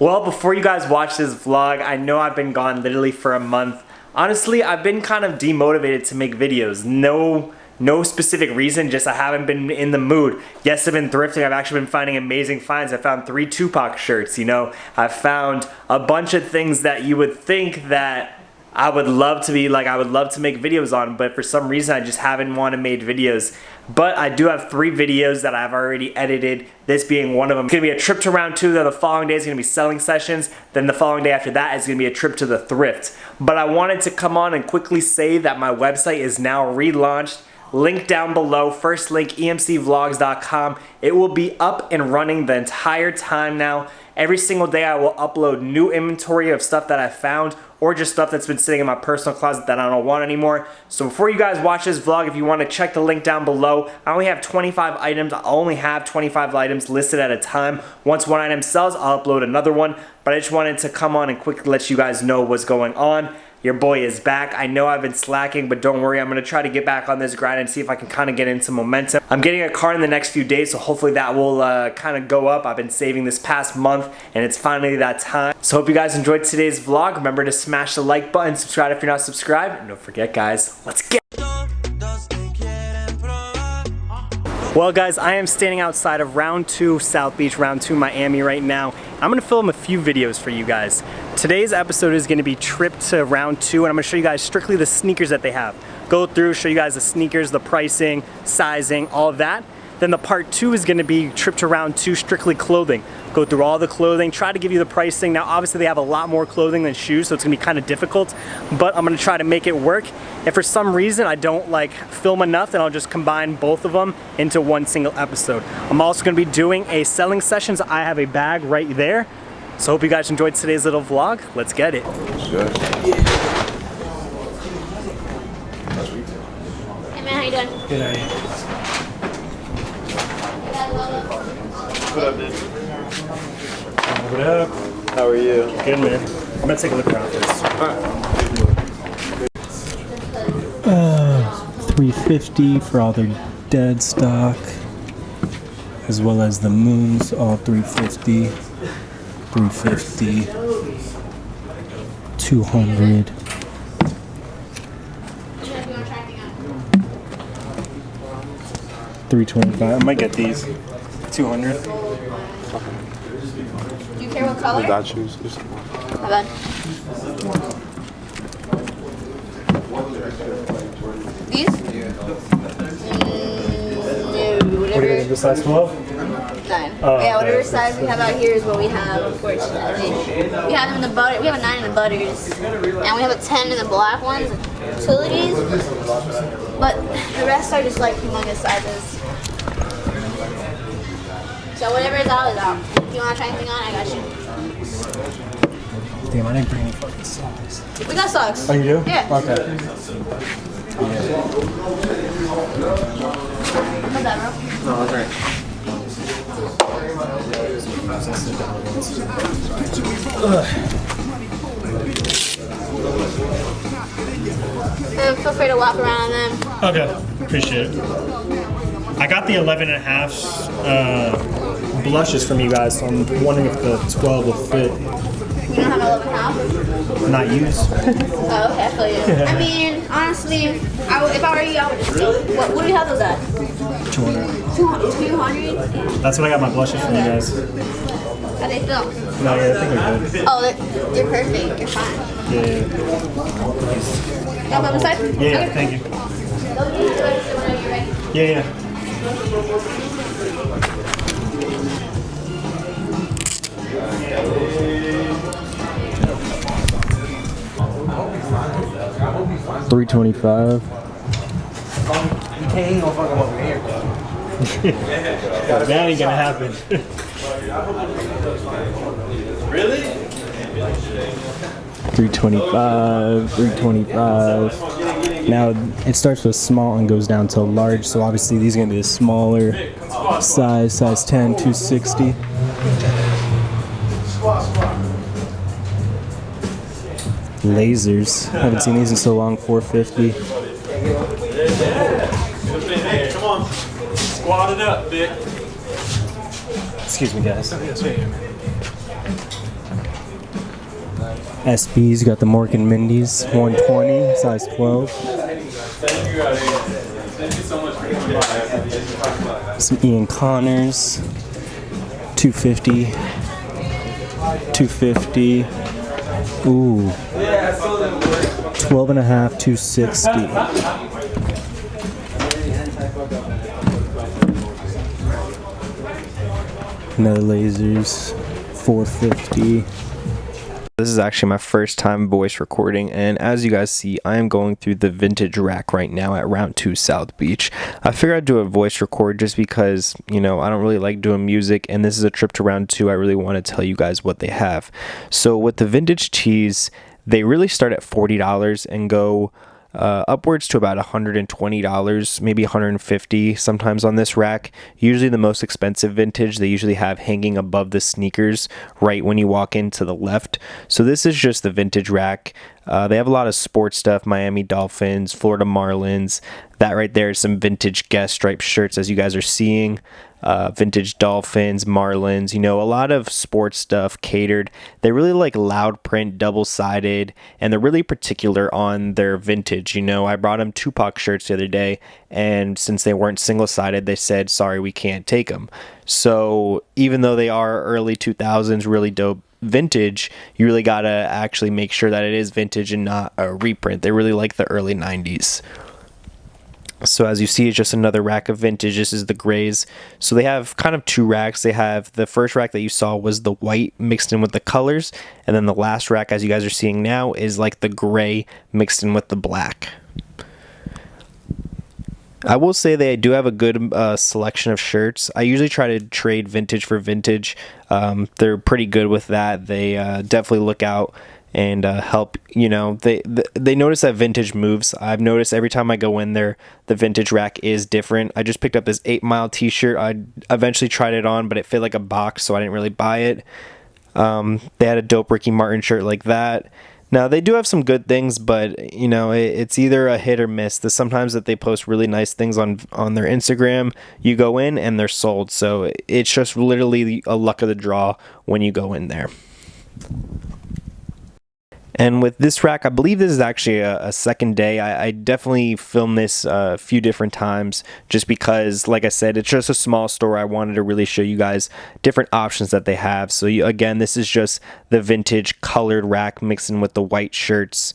Well, before you guys watch this vlog, I know I've been gone literally for a month. Honestly, I've been kind of demotivated to make videos. No specific reason, just I haven't been in the mood. Yes, I've been thrifting. I've actually been finding amazing finds. I found 3 Tupac shirts, you know. I found a bunch of things that you would think that I would love to be like, I would love to make videos on, but for some reason I just haven't made videos. But I do have 3 videos that I've already edited, this being one of them. It's gonna be a trip to round 2, then the following day is gonna be selling sessions, then the following day after that is gonna be a trip to the thrift. But I wanted to come on and quickly say that my website is now relaunched. Link down below, first link, emcvlogs.com. It will be up and running the entire time now. Every single day I will upload new inventory of stuff that I found or just stuff that's been sitting in my personal closet that I don't want anymore. So before you guys watch this vlog, if you want to check the link down below, I only have 25 items. I only have 25 items listed at a time. Once one item sells, I'll upload another one. But I just wanted to come on and quickly let you guys know what's going on. Your boy is back. I know I've been slacking, but don't worry, I'm gonna try to get back on this grind and see if I can kind of get into momentum. I'm getting a car in the next few days, so hopefully that will kind of go up. I've been saving this past month, and it's finally that time. So hope you guys enjoyed today's vlog. Remember to smash the like button, subscribe if you're not subscribed, and don't forget, guys, let's get it. Well guys, I am standing outside of round 2 South Beach, round 2 Miami right now. I'm gonna film a few videos for you guys. Today's episode is gonna be trip to round 2, and I'm gonna show you guys strictly the sneakers that they have. Go through, show you guys the sneakers, the pricing, sizing, all of that. Then the part 2 is gonna be trip to round 2, strictly clothing. Go through all the clothing, try to give you the pricing. Now obviously they have a lot more clothing than shoes, so it's gonna be kind of difficult, but I'm gonna try to make it work. If for some reason I don't like film enough, then I'll just combine both of them into one single episode. I'm also gonna be doing a selling session, so I have a bag right there. So hope you guys enjoyed today's little vlog. Let's get it. Sure. Hey man, how you doing? Good night. What up, dude? What up? How are you? Good, man. I'm gonna take a look around first. $350 for all their dead stock, as well as the moons, all $350, $350, $200. $325. I might get these. $200. Do you care what color? Without shoes. How bad? These? No, whatever. The size 12? 9. Oh, Yeah, whatever okay. size we have out here is what we have, unfortunately. We have them in the butter. We have a 9 in the butters, and we have a 10 in the black ones, utilities. But the rest are just like humongous sizes. So whatever is out is out. If you want to try anything on, I got you. Damn, I didn't bring any fucking socks. We got socks. Oh, you do? Yeah. Okay. What's that, bro? No, that's right. Feel free to walk around them. Okay, appreciate it. I got the 11.5 blushes from you guys, so I'm wondering if the 12 will fit. You don't have 11.5? Not used. Oh, okay, I feel you. I mean, honestly, if I were you, I would just still. What do you have those at? 200. 200? That's what I got my blushes from you guys. How they feel? No, yeah, I think they're good. Oh, they're perfect. You're fine. Yeah, You want them aside? yeah, yeah, thank you. Yeah, yeah. $325. That ain't gonna happen. Really? 325, 325. Now it starts with small and goes down to large, so obviously these are gonna be the smaller size 10, 260. Lasers, haven't seen these in so long, 450. Come on. Squat it up, Vic. Excuse me, guys. SB's got the Mork and Mindy's 120, size 12. Some Ian Connors, 250. 250. Ooh. 12 and a half, 260. Another lasers, 450. This is actually my first time voice recording, and as you guys see, I am going through the vintage rack right now at Round 2 South Beach. I figured I'd do a voice record just because, you know, I don't really like doing music, and this is a trip to Round 2. I really want to tell you guys what they have. So with the vintage tees, they really start at $40 and go upwards to about $120, maybe $150 sometimes on this rack. Usually the most expensive vintage they usually have hanging above the sneakers right when you walk in to the left. So this is just the vintage rack. They have a lot of sports stuff, Miami Dolphins, Florida Marlins. That right there is some vintage Guess striped shirts, as you guys are seeing. Vintage Dolphins, Marlins, you know, a lot of sports stuff catered. They really like loud print, double-sided, and they're really particular on their vintage. You know, I brought them Tupac shirts the other day, and since they weren't single-sided, they said, sorry, we can't take them. So even though they are early 2000s, really dope vintage, you really gotta actually make sure that it is vintage and not a reprint. They really like the early 90s. So as you see, it's just another rack of vintage. This is the grays. So they have kind of two racks. They have the first rack that you saw was the white mixed in with the colors. And then the last rack, as you guys are seeing now, is like the gray mixed in with the black. I will say they do have a good selection of shirts. I usually try to trade vintage for vintage. They're pretty good with that. They definitely look out and help, you know, they notice that vintage moves. I've noticed every time I go in there, the vintage rack is different. I just picked up this 8 Mile t-shirt. I eventually tried it on, but it fit like a box, so I didn't really buy it. They had a dope Ricky Martin shirt like that. Now, they do have some good things, but, you know, it's either a hit or miss. There's sometimes that they post really nice things on their Instagram. You go in and they're sold. So it's just literally a luck of the draw when you go in there. And with this rack, I believe this is actually a second day. I definitely filmed this a few different times just because, like I said, it's just a small store. I wanted to really show you guys different options that they have. So again, this is just the vintage colored rack mixed in with the white shirts.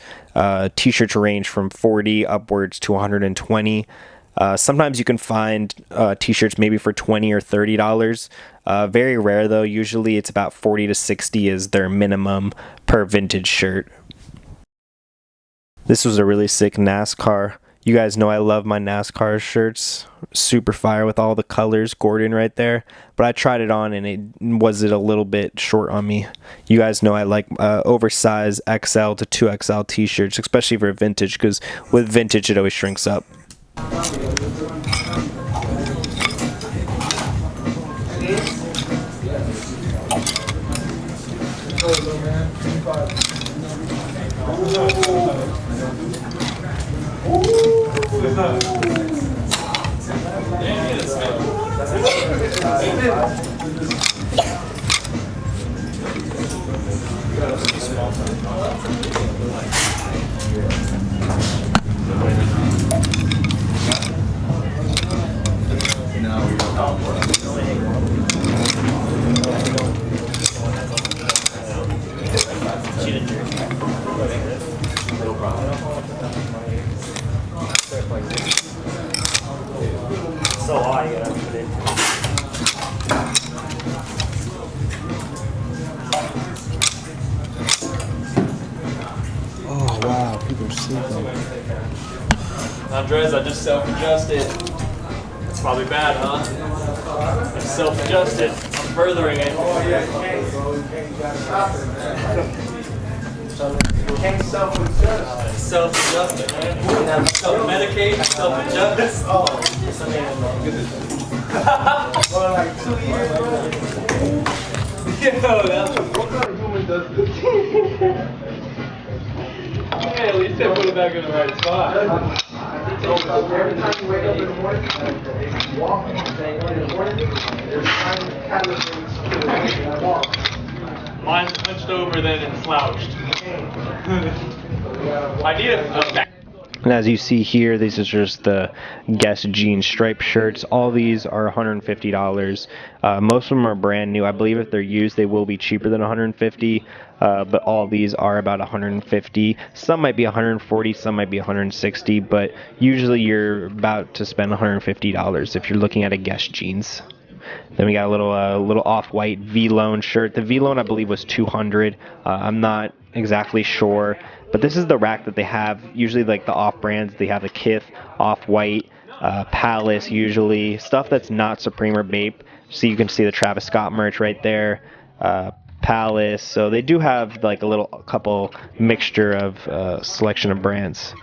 T-shirts range from 40 upwards to 120. Sometimes you can find t-shirts maybe for $20 or $30. Very rare though. Usually it's about 40 to 60 is their minimum per vintage shirt. This was a really sick NASCAR. You guys know I love my NASCAR shirts. Super fire with all the colors. Gordon right there. But I tried it on and it was a little bit short on me. You guys know I like oversized XL to 2XL t-shirts, especially for vintage, because with vintage it always shrinks up. So hot, you gotta put it. Oh wow, people are sleeping. Andres, I just self-adjusted. It's probably bad, huh? I self-adjusted. I'm furthering it. Can't self-adjust. Self-adjusted, man. Self-medicate, self-adjust. For like 2 years, bro. What kind of human does this? Hey, at least I put it back in the right spot. Every time you wake up in the morning, you walk in the morning, there's time calories to walk. Mine's hunched over then and slouched. I need a back. And as you see here, these are just the Guess jean striped shirts. All these are $150. Most of them are brand new. I believe if they're used, they will be cheaper than $150. But all these are about $150. Some might be $140, some might be $160, but usually you're about to spend $150 if you're looking at a Guess jeans. Then we got a little off-white V-Lone shirt. The V-Lone I believe was $200. I'm not exactly sure, but this is the rack that they have. Usually like the off-brands, they have the Kith, Off-White, Palace usually. Stuff that's not Supreme or Bape. So you can see the Travis Scott merch right there. Palace. So they do have like a couple mixture of selection of brands.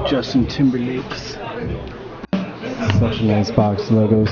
Justin Timberlake's. Such a nice box, logos.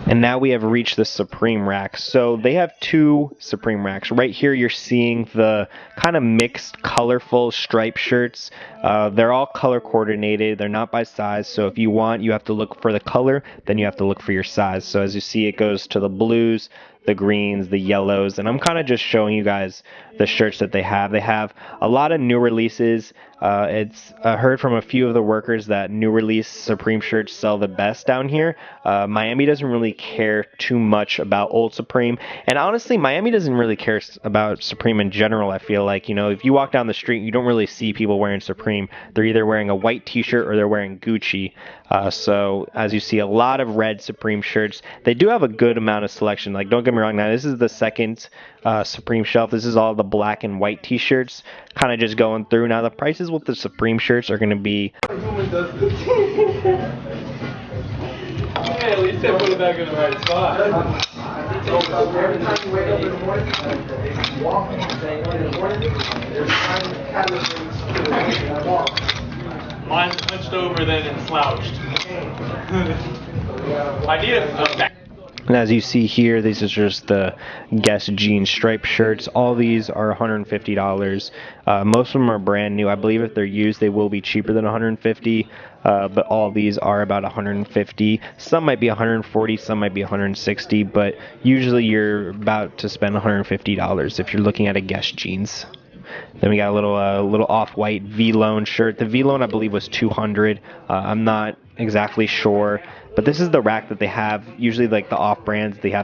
And now we have reached the Supreme rack. So they have two Supreme racks. Right here you're seeing the kind of mixed, colorful striped shirts. They're all color coordinated. They're not by size. So if you want, you have to look for the color, then you have to look for your size. So as you see, it goes to the blues, the greens, the yellows, and I'm kind of just showing you guys the shirts that they have. They have a lot of new releases. I heard from a few of the workers that new release Supreme shirts sell the best down here. Miami doesn't really care too much about old Supreme, and honestly, Miami doesn't really care about Supreme in general. I feel like, you know, if you walk down the street, you don't really see people wearing Supreme. They're either wearing a white t-shirt or they're wearing Gucci. So as you see, a lot of red Supreme shirts. They do have a good amount of selection. Like, don't get me wrong, now this is the second Supreme shelf. This is all the black and white t-shirts, kind of just going through. Now the prices with the Supreme shirts are going to be Hey, at least they put it back in the right spot. Every time you wake up in the morning, you walk in the morning, there's time calibrates to the walk. Mine's hunched over then and slouched. I need a back. And as you see here, these are just the Guess jean striped shirts. All these are $150. Most of them are brand new. I believe if they're used, they will be cheaper than $150. But all these are about $150. Some might be $140, some might be $160. But usually you're about to spend $150 if you're looking at a Guess jeans. Then we got a little off-white V-Lone shirt. The V-Lone I believe was $200. I'm not exactly sure, but this is the rack that they have. Usually like the off-brands, they have